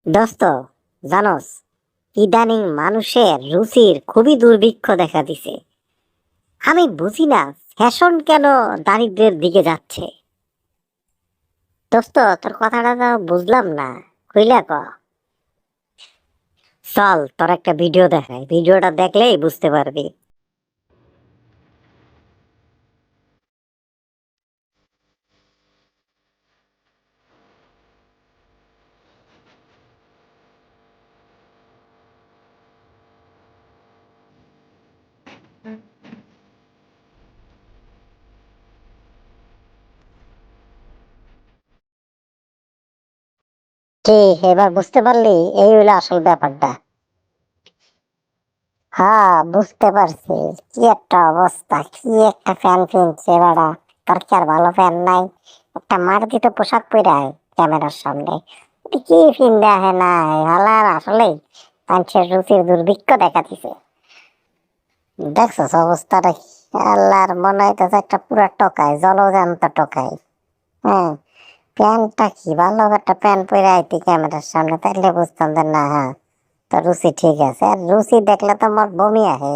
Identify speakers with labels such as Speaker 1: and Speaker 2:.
Speaker 1: দোস্ত, জানোস ইদানিং মানুষের রুচির খুবই দুর্ভিক্ষ দেখা দিছে। আমি বুঝি না ফ্যাশন কেন দারিদ্র্যের দিকে যাচ্ছে। দোস্ত, তোর কথাটা তো বুঝলাম না, কইলা ক। চল তোর একটা ভিডিও দেখাই, ভিডিওটা দেখলেই বুঝতে পারবি। কি, এবার বুঝতে পারলি? এই হইলো আসল ব্যাপারটা। হ্যাঁ, বুঝতে পারছি। কি একটা অবস্থা, কি একটা ফ্যান কিনছে বাড়া। তোর কি আর ভালো ফ্যান নাই? একটা মার্জিত পোশাক পরে আয় ক্যামেরার সামনে। কি ফিন দেখে না, হালার আসলে মানুষের রুচির দুর্ভিক্ষ দেখা দিছে। দেখছস অবস্থাটা কি? আল্লাহর, মনে হইতেছে একটা পুরা টকাই, জলজান্ত টকাই। হ্যাঁ, প্যান্টটা কি ভালো একটা প্যান্ট পরে আইতি ক্যামেরার সামনে, তাইলে বুঝতাম যে না, হ্যাঁ, তো রুচি ঠিক আছে। আর রুচি দেখলে তো আমার বমি আহে।